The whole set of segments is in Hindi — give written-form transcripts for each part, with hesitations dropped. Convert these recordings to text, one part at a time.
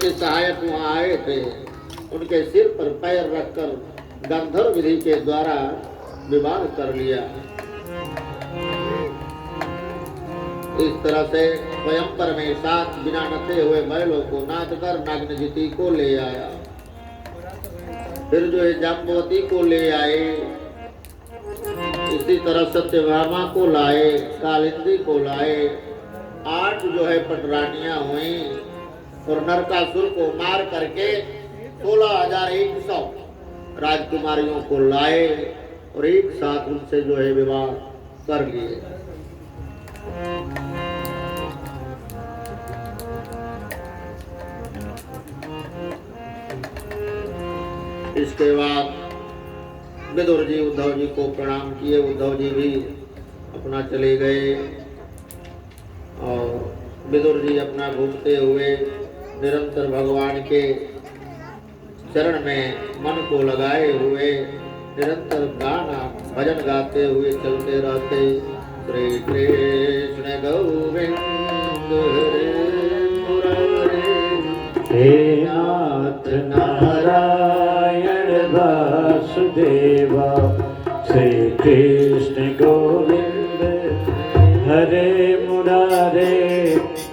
के सहायक वहां आए थे, उनके सिर पर पैर रखकर गंधर्व विधि के द्वारा विवाह कर लिया। इस तरह से स्वयंवर में 7 बिना नते हुए बैलों को नाद कर नागनजिती को ले आया। फिर जो है जाम्बवती को ले आए, इसी तरह सत्यभामा को लाए, कालिंदी को लाए। 8 जो है पटरानियां हुई और नरकासुर को मार करके 16,100 राजकुमारियों को लाए और एक साथ उनसे जो है विवाह कर लिए। इसके बाद विदुर जी उद्धव जी को प्रणाम किए। उद्धव जी भी अपना चले गए और विदुर जी अपना घूमते हुए निरंतर भगवान के चरण में मन को लगाए हुए निरंतर गाना भजन गाते हुए चलते रहते। श्री कृष्ण गोविंद हे नाथ नारायण वासुदेवा, श्री कृष्ण गोविंद हरे मुरारे।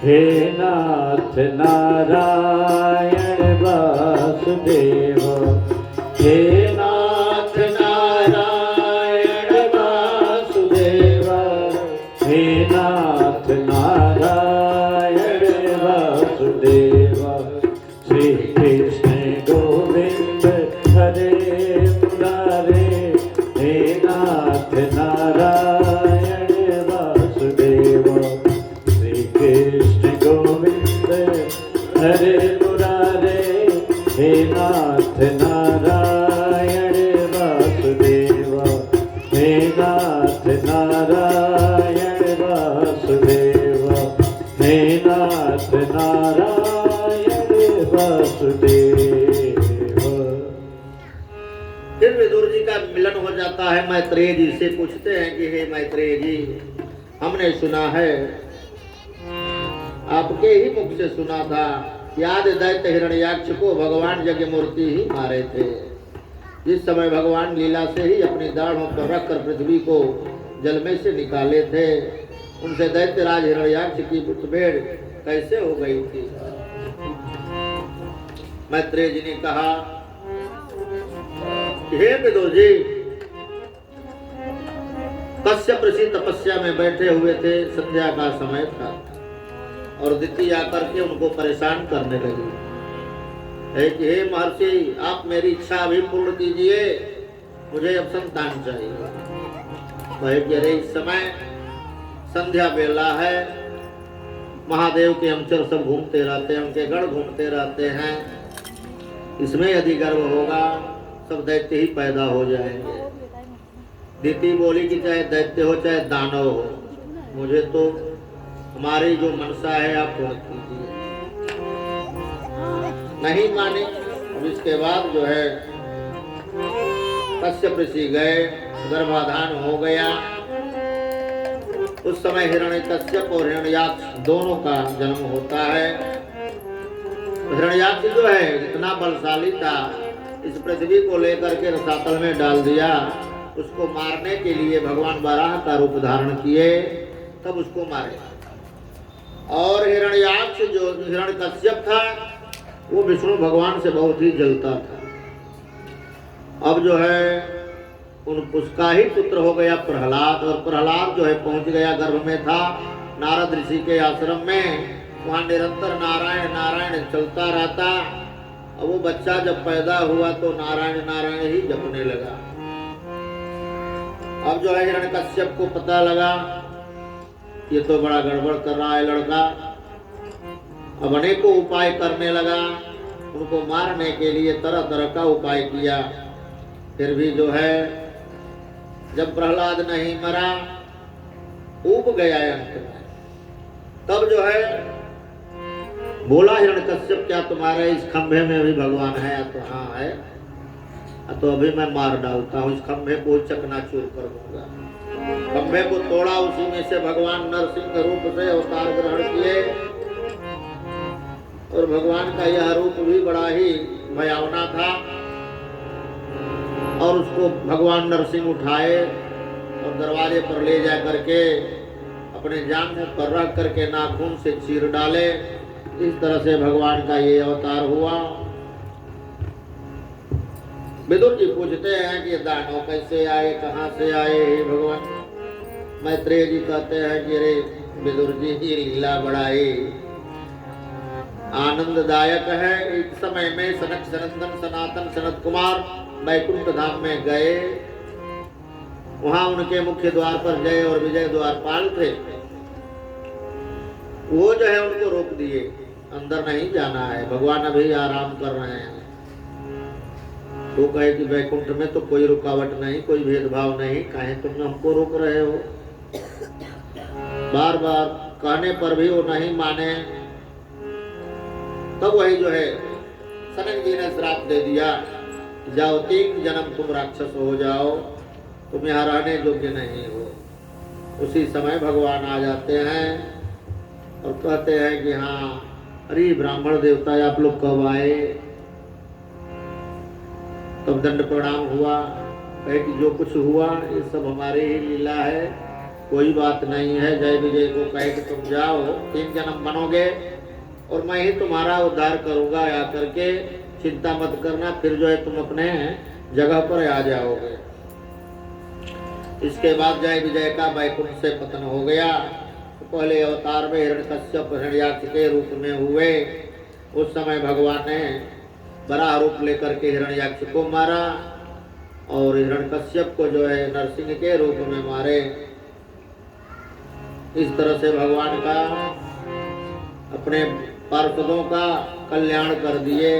हे नाथ नारायण वासुदेवा, हे नाथ नारायण वासुदेवा, हे नाथ नारायण वासुदेवा। श्री कृष्ण गोविंद हरे मुरारे, हे नाथ नारायण वासुदेवा। श्री कृष्ण गोविंद हरे मुरारे, हे नाथ नारायण वासुदेवा, हे नाथ नारायण वासुदेवा, हे नाथ नारायण वासुदेवा। फिर विदुर जी का मिलन हो जाता है। मैत्रेय जी से पूछते हैं कि हे मैत्रेय जी, हमने सुना है, आपके ही मुख से सुना था, याद दैत्य हिरण्याक्ष को भगवान यज्ञ मूर्ति ही मारे थे। जिस समय भगवान लीला से ही अपनी दाढ़ों पर रखकर पृथ्वी को जल में से निकाले थे, उनसे दैत्यराज हिरण्याक्ष की मुठभेड़ कैसे हो गई थी। मैत्रेय जी ने कहा, हे विदुर जी, कश्यप ऋषि तपस्या में बैठे हुए थे, संध्या का समय था और दिति आकर के उनको परेशान करने लगी है कि हे महर्षि, आप मेरी इच्छा अभी पूर्ण कीजिए, मुझे अब संतान चाहिए। कहे कि अरे इस समय संध्या बेला है, महादेव के हमचर सब घूमते रहते हैं, उनके गढ़ घूमते रहते हैं, इसमें यदि गर्भ होगा सब दैत्य ही पैदा हो जाएंगे। दिति बोली कि चाहे दैत्य हो चाहे दानव हो, मुझे तो हमारी जो मनसा है आप पूर्ण कीजिए। नहीं माने। अब इसके बाद जो है कश्यप ऋषि गए, गर्भाधान हो गया। उस समय हिरण्यकश्यप और हिरण्याक्ष दोनों का जन्म होता है। हिरण्याक्ष जो है इतना बलशाली था, इस पृथ्वी को लेकर के रसातल में डाल दिया। उसको मारने के लिए भगवान वराह का रूप धारण किए, तब उसको मारे। और हिरण्याक्ष जो हिरण्यकश्यप था, वो विष्णु भगवान से बहुत ही जलता था। अब जो है उसका ही पुत्र हो गया प्रहलाद, और प्रहलाद जो है पहुंच गया, गर्भ में था नारद ऋषि के आश्रम में, वहां निरंतर नारायण नारायण चलता रहता। अब वो बच्चा जब पैदा हुआ तो नारायण नारायण ही जपने लगा। अब जो है हिरण्यकश्यप को पता लगा ये तो बड़ा गड़बड़ कर रहा है लड़का। अब अनेकों उपाय करने लगा, उनको मारने के लिए तरह तरह का उपाय किया। फिर भी जो है जब प्रहलाद नहीं मरा, ऊब गया अंत में। तब जो है बोला हिरण्यकश्यप, क्या तुम्हारे इस खंभे में भी भगवान है? तो हाँ है। तो अभी मैं मार डालता हूँ, इस खंभे को चकनाचूर कर दूंगा। खंभे को तोड़ा, उसी में से भगवान नरसिंह रूप से अवतार ग्रहण किए और भगवान का यह रूप भी बड़ा ही भयावना था। और उसको भगवान नरसिंह उठाए और दरवाजे पर ले जा करके अपने जांघ पर रख करके नाखून से चीर डाले। इस तरह से भगवान का ये अवतार हुआ। विदुर जी पूछते हैं कि दानव कैसे आए, कहाँ से आए हे भगवान। मैत्रेय जी कहते हैं कि अरे विदुर जी की लीला बड़ा ही आनंददायक है। एक समय में सनक सनंदन सनातन सनत कुमार बैकुंठ धाम में गए। वहां उनके मुख्य द्वार पर जय और विजय द्वारपाल थे। वो जो है उनको रोक दिए, अंदर नहीं जाना है, भगवान अभी आराम कर रहे हैं। वो कहे कि बैकुंठ में तो कोई रुकावट नहीं, कोई भेदभाव नहीं, काहे तुम हमको रोक रहे हो। बार बार कहने पर भी वो नहीं माने। तब वही जो है सनक जी ने श्राप दे दिया, जाओ 3 जन्म तुम राक्षस हो जाओ, तुम यहाँ रहने योग्य नहीं हो। उसी समय भगवान आ जाते हैं और कहते हैं कि हाँ अरे ब्राह्मण देवता आप लोग कब आए। तब दंड प्रणाम हुआ, कहे कि जो कुछ हुआ ये सब हमारे ही लीला है, कोई बात नहीं है। जय विजय को कहे कि तुम जाओ 3 जन्म बनोगे और मैं ही तुम्हारा उद्धार करूंगा आकर के, चिंता मत करना, फिर जो है तुम अपने जगह पर आ जाओगे। इसके बाद जय विजय का बैकुंठ से पतन हो गया। तो पहले अवतार में हिरण्यकश्यप हिरण्याक्ष के रूप में हुए। उस समय भगवान ने बड़ा रूप लेकर के हिरण्याक्ष को मारा और हिरण्यकश्यप को जो है नरसिंह के रूप में मारे। इस तरह से भगवान का अपने पार्षदों का कल्याण कर दिए।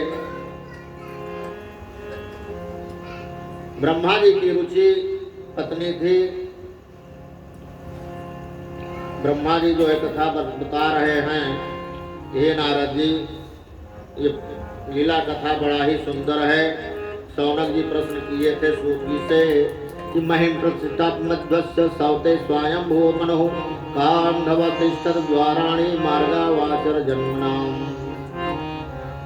ब्रह्मा जी की रुचि पत्नी थी। ब्रह्मा जी जो है कथा बता रहे हैं, हे नारद जी ये लीला कथा बड़ा ही सुंदर है। शौनक जी प्रश्न किए थे सूत जी से कि महिम प्रतिष्ठात्मध्वस्य सौते स्वयं भो मनो कांधवतिष्ठत द्वाराणि मार्गावाचर जन्मनाम।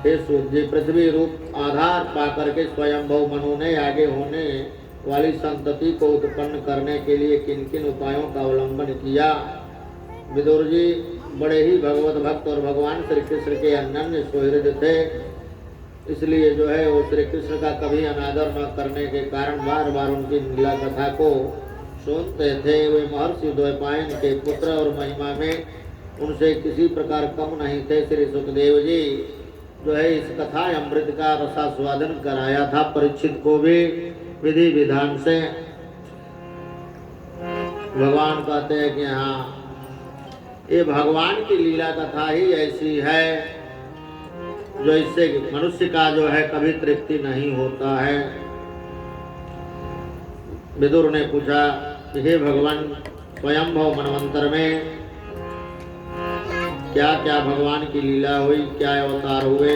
हे सूत जी पृथ्वी रूप आधार पाकर के स्वयंभव मनु ने आगे होने वाली संतति को उत्पन्न करने के लिए किन किन उपायों का अवलंबन किया। विदुर जी बड़े ही भगवत भक्त और भगवान श्री कृष्ण के अनन्य सुहृद थे। इसलिए जो है वो श्री कृष्ण का कभी अनादर न करने के कारण बार बार उनकी लीला कथा को सुनते थे। वे महर्षि द्वैपायन के पुत्र और महिमा में उनसे किसी प्रकार कम नहीं थे। श्री सुखदेव जी जो है इस कथा अमृत का रसास्वादन कराया था परीक्षित को भी विधि विधान से। भगवान कहते हैं कि हाँ ये भगवान की लीला कथा ही ऐसी है जो इससे मनुष्य का जो है कभी तृप्ति नहीं होता है। विदुर ने पूछा कि हे भगवान स्वयंभव मनवंतर में क्या क्या भगवान की लीला हुई, क्या अवतार हुए।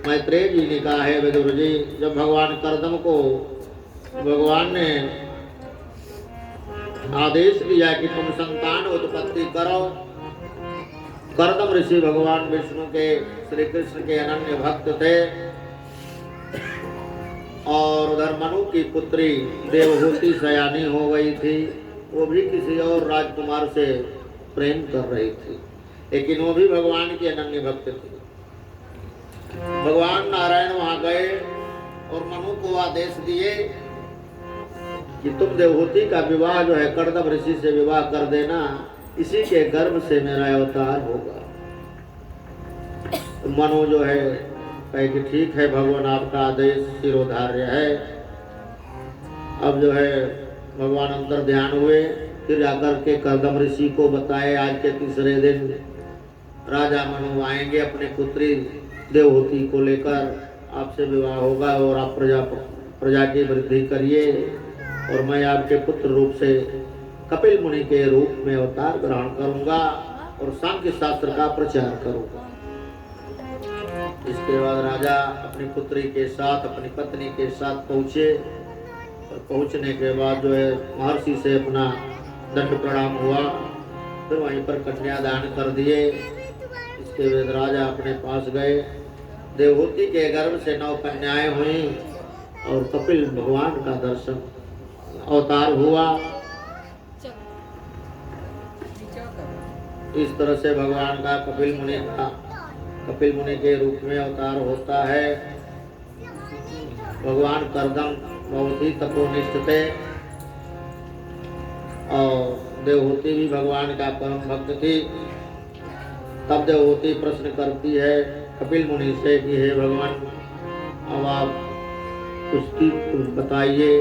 मैत्रेय जी ने कहा है विदुर जी जब भगवान कर्दम को भगवान ने आदेश दिया कि तुम संतान उत्पत्ति करो, कर्दम ऋषि भगवान विष्णु के श्री कृष्ण के अनन्य भक्त थे और उधर मनु की पुत्री देवहूति सयानी हो गई थी। वो भी किसी और राजकुमार से प्रेम कर रही थी, लेकिन वो भी भगवान की अनन्य भक्त थी। भगवान नारायण वहां गए और मनु को आदेश दिए कि तुम देवहूति का विवाह जो है कर्दम ऋषि से विवाह कर देना, इसी के गर्भ से मेरा अवतार होगा। तो मनु जो है कहे कि ठीक है भगवान आपका आदेश शिरोधार्य है। अब जो है भगवान अंतर ध्यान हुए, फिर जाकर के कर्दम ऋषि को बताए आज के तीसरे दिन राजा मनु आएंगे अपने पुत्री देवहूति को लेकर, आपसे विवाह होगा और आप प्रजा की वृद्धि करिए और मैं आपके पुत्र रूप से कपिल मुनि के रूप में अवतार ग्रहण करूंगा और सांख्य शास्त्र का प्रचार करूंगा। इसके बाद राजा अपनी पुत्री के साथ अपनी पत्नी के साथ पहुंचे और पहुंचने के बाद जो है महर्षि से अपना दंड प्रणाम हुआ, फिर वहीं पर कन्यादान कर दिए। इसके बाद राजा अपने पास गए। देवहूति के गर्भ से 9 कन्याएं हुई और कपिल भगवान का दर्शन अवतार हुआ। इस तरह से भगवान का कपिल मुनि के रूप में अवतार होता है। भगवान करदम बहुत ही तपोनिष्ठ थे और देवहूति भी भगवान का परम भक्त थी। तब देवहूति प्रश्न करती है कपिल मुनि से कि हे भगवान, अब आप कुछ बताइए,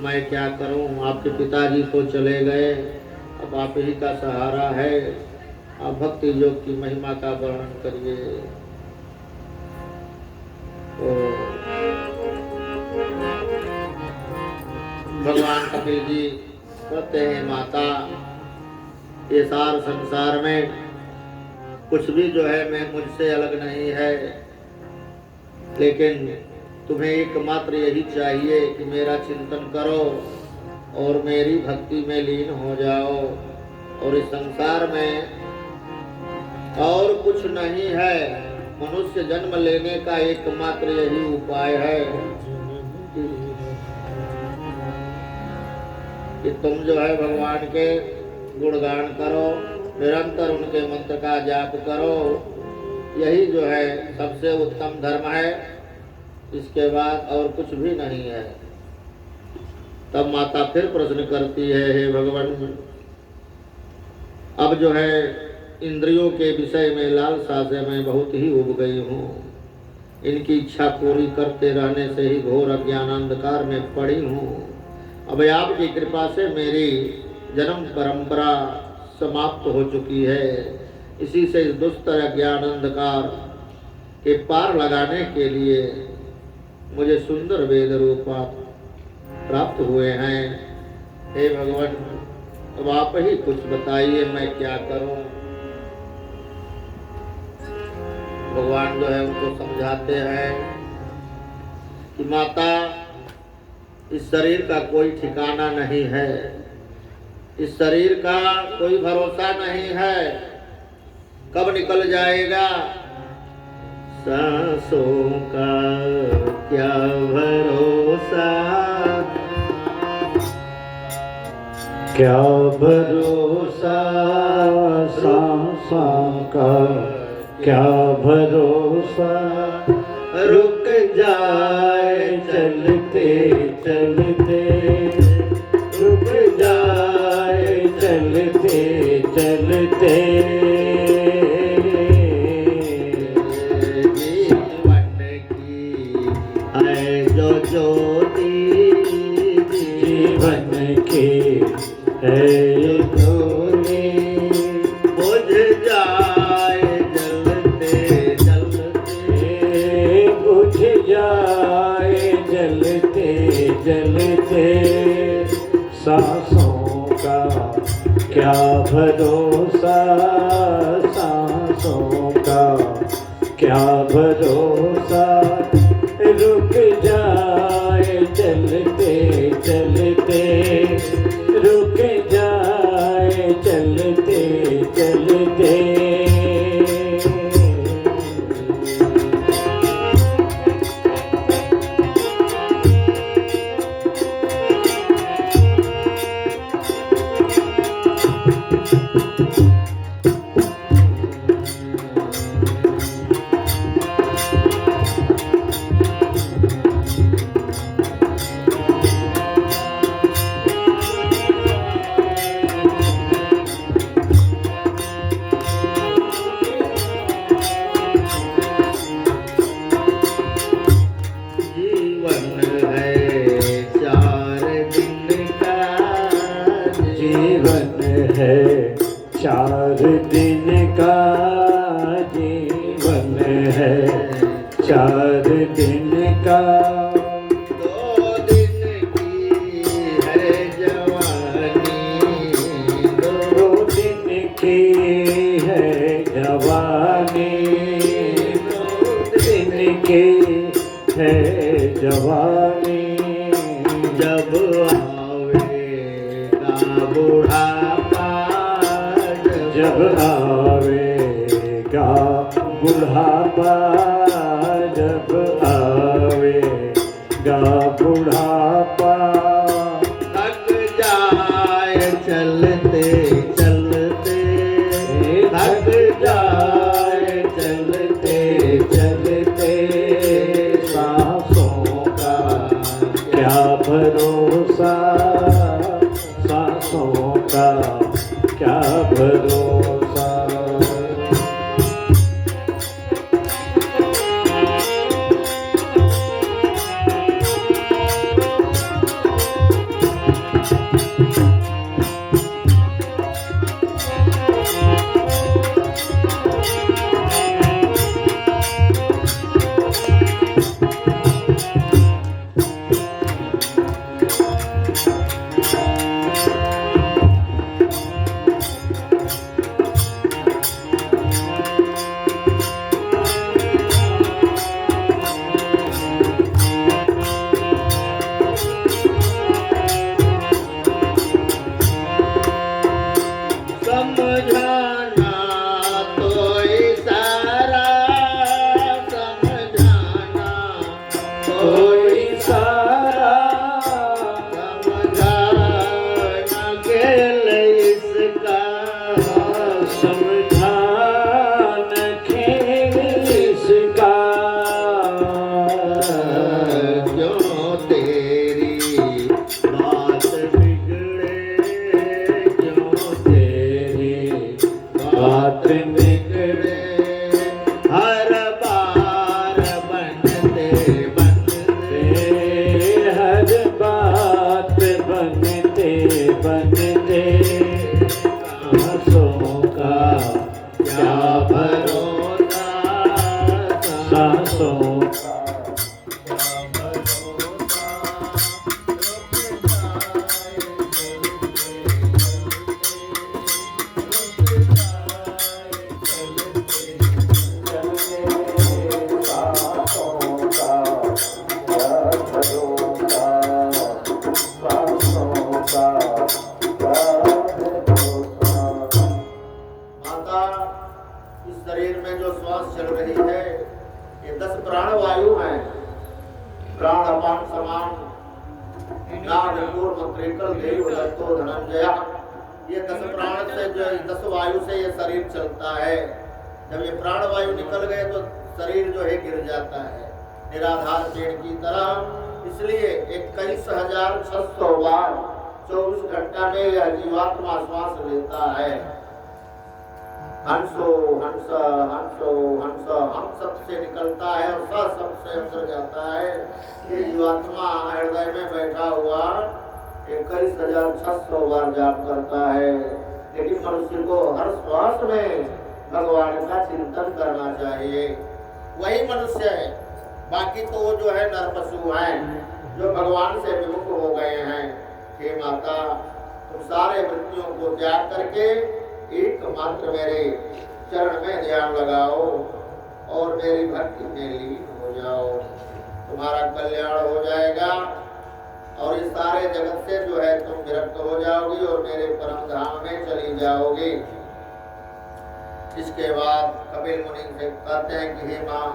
मैं क्या करूं? आपके पिताजी तो चले गए, अब आप ही का सहारा है, आप भक्ति योग की महिमा का वर्णन करिए। तो भगवान कपिल जी कहते हैं, माता, ये सार संसार में कुछ भी जो है मैं मुझसे अलग नहीं है, लेकिन तुम्हें एकमात्र यही चाहिए कि मेरा चिंतन करो और मेरी भक्ति में लीन हो जाओ। और इस संसार में और कुछ नहीं है, मनुष्य जन्म लेने का एकमात्र यही उपाय है कि तुम जो है भगवान के गुणगान करो, निरंतर उनके मंत्र का जाप करो। यही जो है सबसे उत्तम धर्म है, इसके बाद और कुछ भी नहीं है। तब माता फिर प्रश्न करती है, हे भगवान, अब जो है इंद्रियों के विषय में लालसा से मैं बहुत ही उब गई हूँ। इनकी इच्छा पूरी करते रहने से ही घोर अज्ञान अंधकार में पड़ी हूँ। अब आपकी कृपा से मेरी जन्म परंपरा समाप्त हो चुकी है। इसी से इस दुस्तर अज्ञान अंधकार के पार लगाने के लिए मुझे सुंदर वेद रूप प्राप्त हुए हैं। हे भगवान, अब आप ही कुछ बताइए, मैं क्या करूं? भगवान जो है उनको समझाते हैं कि माता, इस शरीर का कोई ठिकाना नहीं है, इस शरीर का कोई भरोसा नहीं है, कब निकल जाएगा। सांसों का क्या भरोसा, क्या भरोसा, सांसों का क्या भरोसा, रुक जाए चलते चलते, रुक जाए चलते चलते। जीवन की है जो ज्योति, जीवन की है ज्योति, बुझ जाए जलते जलते, बुझ जाए जलते जलते। सांसों का क्या भरोसा, सांसों का क्या भरोसा, रुक जाए चलते चलते, रुक जाए चलते चलते। जीवन है 4 दिन का, जीवन है 4 दिन का। 2 दिन की है जवानी, 2 दिन की है जवानी, 2 दिन की है जवानी। जब आवेगा बुढ़ापा, जब आवेगा बुढ़ापा जब आवेगा बुढ़ापा, थक जाए चलते चलते, थक जाए चलते चलते, सांसों का क्या भरोसा, सांसों का क्या भरोसा। समझाना तो इशारा, समझाना तो इशारा, समझाना खेल इसका, समझान खेल इसका, क्यों तेरी बात बिगड़े, क्यों तेरी बात निकले, हर बार बनते बनते, हर बात बनते बनते, सांसों का क्या भरोसा, सांसों माता, इस शरीर में जो श्वास चल रही है ये 10 प्राण वायु हैं। प्राण अपान समान नाद पूर्व त्रिकल देव दत्तो धनंजया, ये 10 प्राण से जो 10 वायु से ये शरीर चलता है। जब ये प्राण वायु निकल गए तो शरीर जो है गिर जाता है निराधार पेड़ की तरह। इसलिए 21,600 बार 24 घंटा में यह जीवात्मा श्वास लेता है। हंसो हंस हंसो हंस, हम सब से निकलता है और सब से अंदर जाता है। ये जीवात्मा हृदय में बैठा हुआ 21,600 बार जाप करता है। लेकिन मनुष्य को हर श्वास में भगवान का चिंतन करना चाहिए, वही मनुष्य है। बाकी तो वो जो है नर पशु हैं जो भगवान से विमुख हो गए हैं। हे माता, तुम सारे वृत्तियों को त्याग करके एकमात्र मेरे चरण में ध्यान लगाओ और मेरी भक्ति में लीन हो जाओ, तुम्हारा कल्याण हो जाएगा और इस सारे जगत से जो है तुम विरक्त हो जाओगी और मेरे परम धाम में चली जाओगी। इसके बाद कपिल मुनि से कहते हैं कि हे माँ,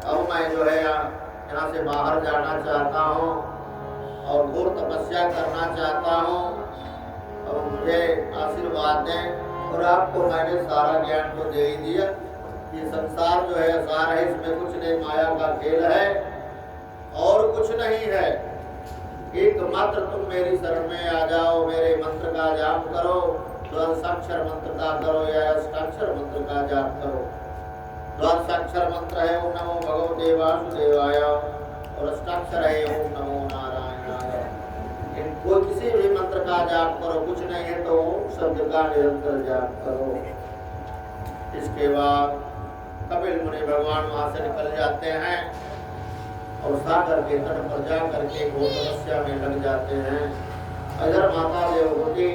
अब मैं जो है यहाँ से बाहर जाना चाहता हूँ और घोर तपस्या करना चाहता हूँ और मुझे आशीर्वाद दें। और आपको मैंने सारा ज्ञान तो दे ही दिया। ये संसार जो है सार है, इसमें कुछ नहीं, माया का खेल है और कुछ नहीं है। एकमात्र तुम मेरी शरण में आ जाओ, मेरे मंत्र का जाप करो, द्वादशाक्षर मंत्र का करो या अष्टाक्षर मंत्र का जाप करो। द्वादशाक्षर मंत्र है ओम नमो भगवते वासुदेवाय और अष्टाक्षर है ओम नमो नारायणाय। इनको किसी भी मंत्र का जाप करो, कुछ नहीं है तो ओम शब्द का निरंतर जाप करो। इसके बाद कपिल मुनि भगवान वहां से निकल जाते हैं और सागर के तट पर जा करके घोर तपस्या में लग जाते हैं। इधर माता देवहूति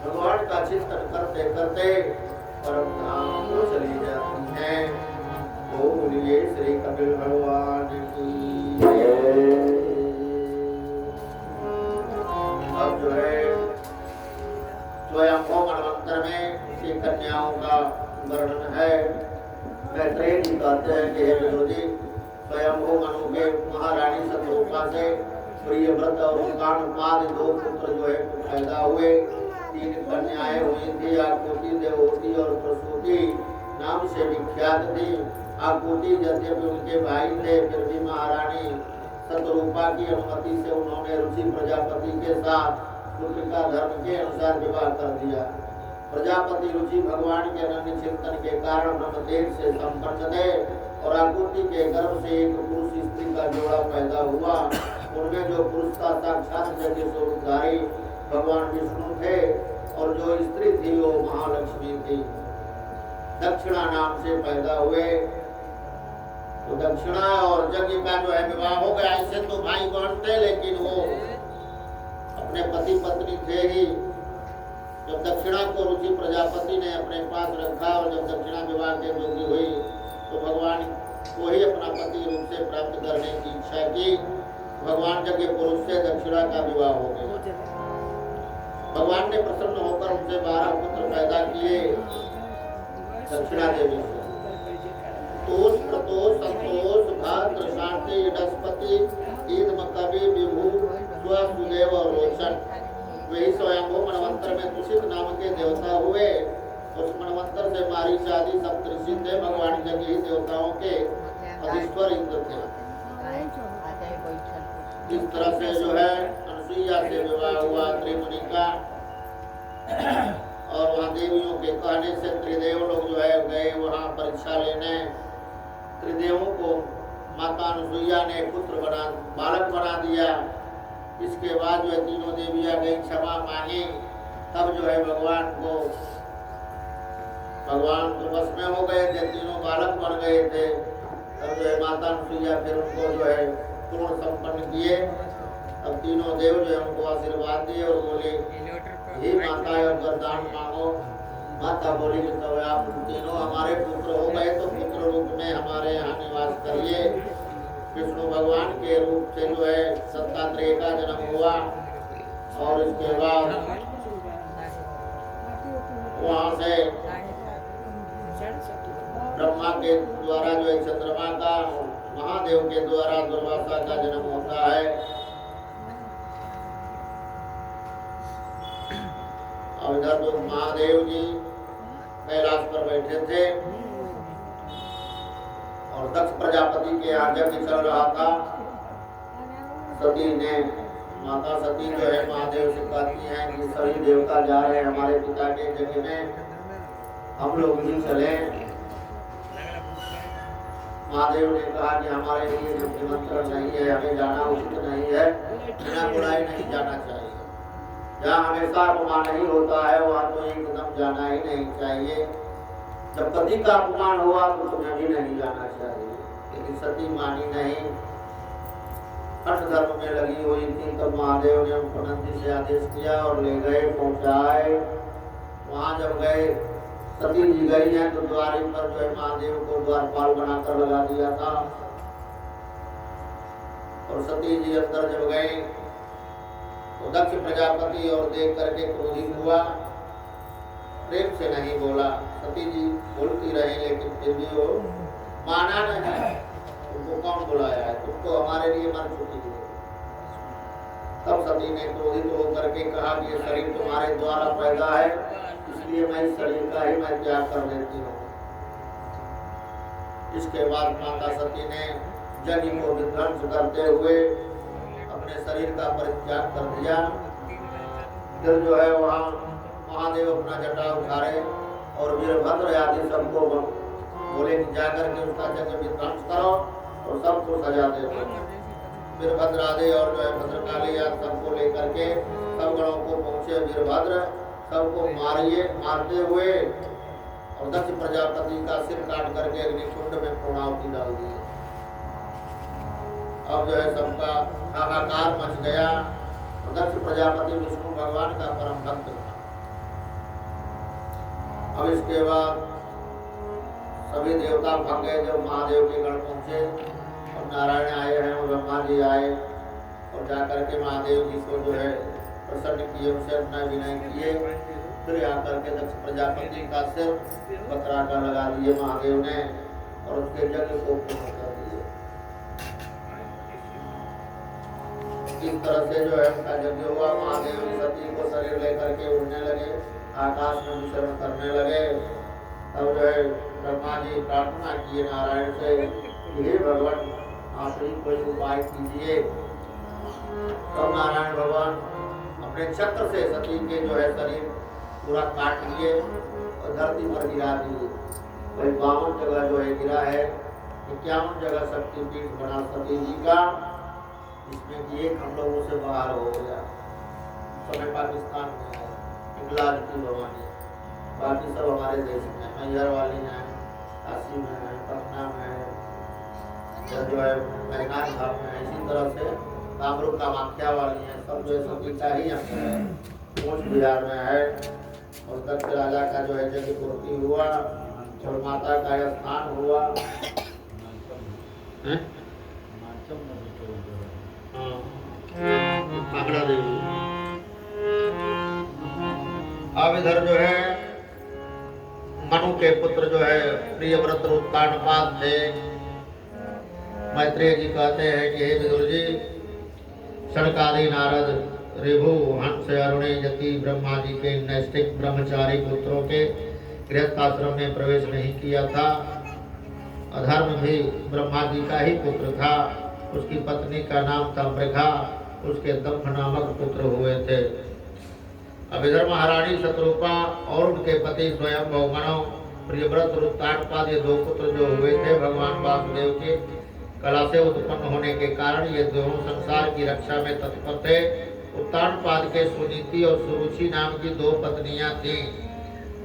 भगवान का चिंतन करते करते परम धाम को चली जाती हैं। तो बोलिए श्री कपिल भगवान की जय। अब जो है स्वयं मनवंतर में इसी कन्याओं का वर्णन है। से प्रियव्रत और कांडपाद 2 पुत्र जो है पैदा हुए। 3 कन्याएं हुई थी, आकुति, देवहूति और प्रसूति नाम से विख्यात थी। आकुति यद्यपि उनके भाई थे, फिर भी महारानी शतरूपा की अनुमति से उन्होंने रुचि प्रजापति के साथ पुत्रिका धर्म के अनुसार विवाह कर दिया। प्रजापति रुचि भगवान के अनन्य चिंतन के कारण ब्रह्मदेव से संपन्न थे और आकुति के गर्भ से एक पुरुष स्त्री का जोड़ा पैदा हुआ। उनमें जो पुरुष था साक्षात यज्ञ स्वरूपधारी भगवान विष्णु थे और जो स्त्री थी वो महालक्ष्मी थी। दक्षिणा नाम से पैदा हुए। तो दक्षिणा और यज्ञ का जो है विवाह हो गया। ऐसे तो भाई बहन थे, लेकिन वो अपने पति पत्नी थे ही। जब दक्षिणा को रुचि प्रजापति ने अपने पास रखा और जब दक्षिणा विवाह के योग्य हुई तो भगवान को ही अपना पति रूप से प्राप्त करने की इच्छा की। भगवान यज्ञ पुरुष से दक्षिणा का विवाह हो गया। भगवान ने प्रसन्न होकर उनसे 12 पुत्र पैदा किए दक्षिणा देवी से। तोष, प्रतोष, संतोष, भाद्र, शांति, इडस्पति, ईदम, कवि, विभु, सुदेव और रोचन। वही स्वयंभू मनवंतर में तुषित नाम के देवता हुए। उस मनवंतर से मारीच आदि सप्तऋषि थे। भगवान यज्ञ ही देवताओं के अधीश्वर इंद्र थे। इस तरह से जो है अनसुईया से विवाह हुआ त्रिमुनि का। और वहाँ देवियों के कहने से त्रिदेव लोग जो है गए वहाँ परीक्षा लेने। त्रिदेवों को माता अनुसुईया ने बालक बना दिया। इसके बाद जो है तीनों देवियां गई क्षमा मांगी। तब जो है भगवान तो बस में हो गए थे, तीनों बालक बन गए थे। तब जो है माता अनुसुईया फिर उनको जो है पूर्ण संपन्न किए। अब तीनों देव जो है उनको आशीर्वाद दिए और बोले हे माता वरदान मांगो। माता बोली कि तब आप तीनों हमारे पुत्र हो गए तो पुत्र रूप में हमारे यहाँ निवास करिए। विष्णु भगवान के रूप से जो है दत्तात्रेय का जन्म हुआ और इसके बाद वहाँ से ब्रह्मा के द्वारा जो है चंद्रमा का, महादेव के द्वारा दुर्वासा का जन्म होता है। और इधर तो महादेव जी कैलाश पर बैठे थे और दक्ष प्रजापति के यहाँ यज्ञ चल रहा था। सती ने, माता सती जो है महादेव से कहती हैं कि सभी देवता जा रहे हैं हमारे पिता के यज्ञ में, हम लोग भी चले। महादेव ने कहा कि हमारे लिए निमंत्रण नहीं है, हमें जाना उचित नहीं है, बिना बुलाए नहीं जाना चाहिए। जहाँ हमेशा अपमान नहीं होता है वहाँ तो एकदम जाना ही नहीं चाहिए। जब पति का अपमान हुआ तो तुम्हें भी नहीं जाना चाहिए। लेकिन सती मानी नहीं, हठ धर्म में लगी हुई थी। तब महादेव ने उनको नंदी से आदेश किया और ले गए, पहुंचाए। वहां जब गए, सती जी गई हैं तो द्वार पर जो है महादेव को द्वारपाल बनाकर लगा दिया था। और सती जी अंदर जब गए तो दक्ष प्रजापति और देख करके क्रोधित हुआ, प्रेम से नहीं बोला। सती जी बोलती रही लेकिन फिर भी वो माना नहीं। तुमको कौन बुलाया है, तुम तो हमारे लिए मर चुकी हो। तब सती ने क्रोधित होकर के कहा कि ये शरीर तुम्हारे द्वारा पैदा है, इसलिए मैं इस शरीर का ही मैं त्याग कर देती हूँ। इसके बाद माता सती ने यज्ञ को विध्वंस करते हुए अपने शरीर का परित्याग कर दिया। फिर जो है वहाँ महादेव अपना जटा उठाए और वीरभद्र आदि सबको बोले कि जाकर के उसका यज्ञ विध्वंस करो और सबको सजा दे दो। वीरभद्र आदि और जो है भद्रकाली आदि सबको लेकर के सब गणों को पहुँचे वीरभद्र, सबको मारते हुए और दक्ष प्रजापति का सिर काट करके अग्निकुंड में पूर्णाहुति डाल दी। अब जो है सबका हाहाकार मच गया। दक्ष प्रजापति विष्णु भगवान का परम भक्त था। अब इसके बाद सभी देवता भाग गए। जब महादेव के गण पहुंचे और नारायण आए हैं और ब्रह्मा जी आए और जाकर के महादेव जी को जो है प्रसन्न किए, उनसे अपना विनय किए। फिर आकर के दक्ष प्रजापति का सिर बकरा का लगा दिए महादेव ने और उसके यज्ञ को पूर्ण कर दिए। इस तरह से जो है उनका यज्ञ हुआ। महादेव सती को शरीर लेकर के उड़ने लगे, आकाश में विचरण करने लगे। तब जो है ब्रह्मा जी प्रार्थना किए नारायण से, हे भगवान आप ही कोई उपाय कीजिए। तब नारायण भगवान अपने छत्र से सती के जो है शरीर पूरा काट लिए और धरती पर गिरा दिए। वही 52 जगह जो है गिरा है, 51 जगह शक्तिपीठ बना सती जी का, जिसमें कि एक हम लोगों से बाहर हो गया। समय पाकिस्तान में है, इंग्लैंड की भवानी, बाकी सब हमारे देश में, मैहर वाली है, काशी में है, पटना में है, जो है मैदान धाम में है। इसी तरह से कामरूप कामाख्या वाली है, सब जो है सती का ही अंग है। कोच बिहार में है। और दक्ष राजा का जो है यज्ञ पूर्ति हुआ और माता का स्नान हुआ। कांगड़ा देवी। अब इधर जो है मनु के पुत्र जो है प्रियव्रत उत्तानपाद थे। मैत्रेय जी कहते हैं कि हे विदुर जी, सनकादि नारद ऋभु हंस अरुणे यति ब्रह्मा जी के नैष्ठिक ब्रह्मचारी पुत्रों के गृहस्थाश्रम में प्रवेश नहीं किया था। अधर्म भी ब्रह्मा जी का ही पुत्र था। उसकी पत्नी का नाम था मृगा, उसके दम्भ नामक पुत्र हुए थे। अब इधर महारानी शत्रुपा और उनके पति स्वयं भौमणव प्रियव्रत उत्तानपाद, ये 2 पुत्र जो हुए थे भगवान वासुदेव के कला से उत्पन्न होने के कारण ये दोनों संसार की रक्षा में तत्पर थे। उत्तानपाद के सुनीति और सुरुचि नाम की 2 पत्नियां थीं।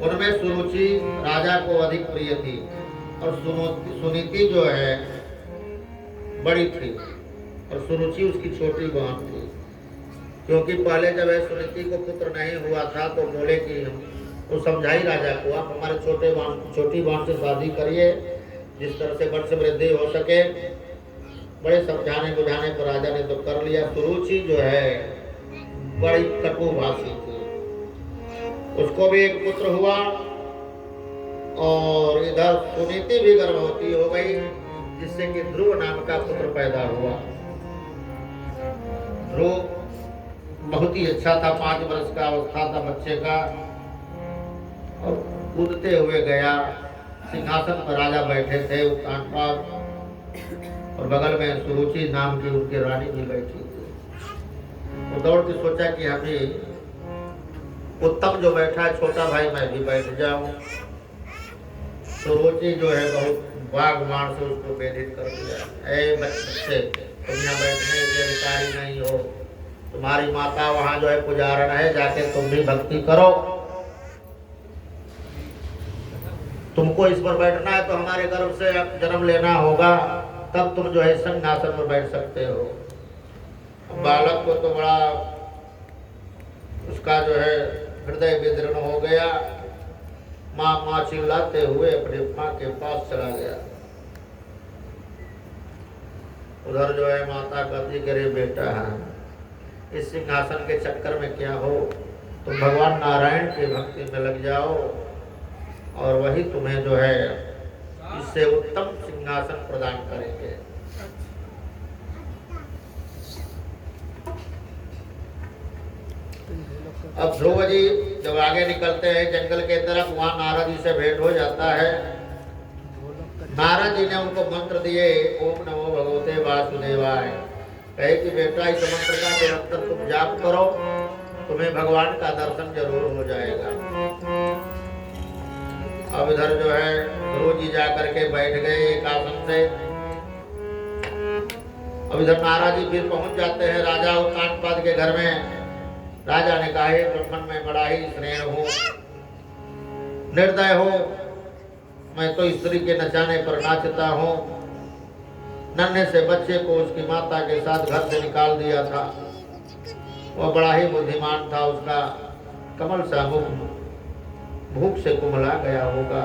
उनमें सुरुचि राजा को अधिक प्रिय थी और सुनीति जो है बड़ी थी और सुरुचि उसकी छोटी बहन थी। क्योंकि पहले जब सुनीति को पुत्र नहीं हुआ था तो बोले कि वो समझाई राजा को, आप हमारे छोटी बहन से शादी करिए, जिस तरह से वंश वृद्धि हो सके। बड़े समझाने बुझाने पर राजा ने तो कर लिया। सुरुचि जो है बड़ी कटुभाषी थी। उसको भी एक पुत्र हुआ और इधर सुनीति भी गर्भवती हो गई, जिससे कि ध्रुव नाम का पुत्र पैदा हुआ। ध्रुव बहुत ही अच्छा था, 5 वर्ष का अवस्था था बच्चे का, और कूदते हुए गया। सिंहासन पर राजा बैठे थे उत्तानपाद, और बगल में सुरुचि नाम की उनकी रानी भी बैठी थी। वो दौड़ के सोचा कि अभी उत्तम जो बैठा है छोटा भाई, मैं भी बैठ जाऊं। सुरुचि जो है बहुत बागवान से उसको वेदित कर दिया। ए बच्चे, तुम यहाँ बैठने के अधिकारी नहीं हो, तुम्हारी माता वहाँ जो है पुजारण है, जाके तुम भी भक्ति करो। तुमको इस पर बैठना है तो हमारे गर्भ से जन्म लेना होगा, तब तुम जो है सिंहासन पर बैठ सकते हो। बालक को तो बड़ा उसका जो है हृदय विदीर्ण हो गया। माँ माँ चिल्लाते हुए अपने माँ के पास चला गया। उधर जो है माता कहती करे बेटा है, इस सिंहासन के चक्कर में क्या हो, तुम भगवान नारायण की भक्ति में लग जाओ और वही तुम्हें जो है इससे उत्तम सिंहासन प्रदान करेंगे। अब ध्रुव जी जब आगे निकलते हैं जंगल के तरफ, वहां नारद जी से भेंट हो जाता है। नारद जी ने उनको मंत्र दिए, ओम नमो भगवते वासुदेवाय। कहे कि बेटा इस मंत्र का निरंतर तुम जाप करो, तुम्हें भगवान का दर्शन जरूर हो जाएगा। अब इधर जो है ध्रुव जी जाकर के बैठ गए एक आसन से। अब इधर नारद जी फिर पहुंच जाते हैं राजा उत्तानपाद के घर में। राजा ने कहा, हे ब्राह्मण मैं बड़ा ही स्नेह हूँ, निर्दय हो, मैं तो स्त्री के नचाने पर नाचता हूँ। नन्हे से बच्चे को उसकी माता के साथ घर से निकाल दिया था। वह बड़ा ही बुद्धिमान था, उसका कमल सा मुख भूख से कुमला गया होगा,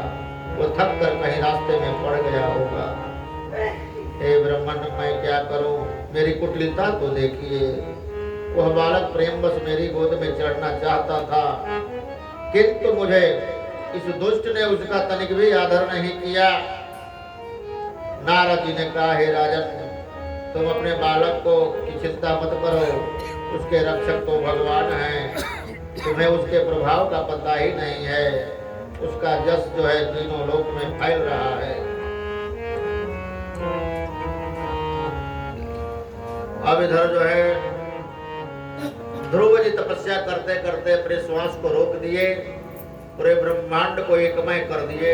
वो थक कर कहीं रास्ते में पड़ गया होगा। हे ब्राह्मण मैं क्या करूं, मेरी कुटिलता तो देखिए। वह बालक प्रेम बस मेरी गोद में चढ़ना चाहता था, किंतु मुझे इस दुष्ट ने उसका तनिक भी आदर नहीं किया। नारद जी ने कहा, हे राजन तुम अपने बालक को की चिंता मत करो, उसके रक्षक तो भगवान हैं, तुम्हें उसके प्रभाव का पता ही नहीं है, उसका जस जो है तीनों लोक में फैल रहा है। अब इधर जो है ध्रुव जी तपस्या करते करते अपने श्वास को रोक दिए, पूरे ब्रह्मांड को एकमय कर दिए।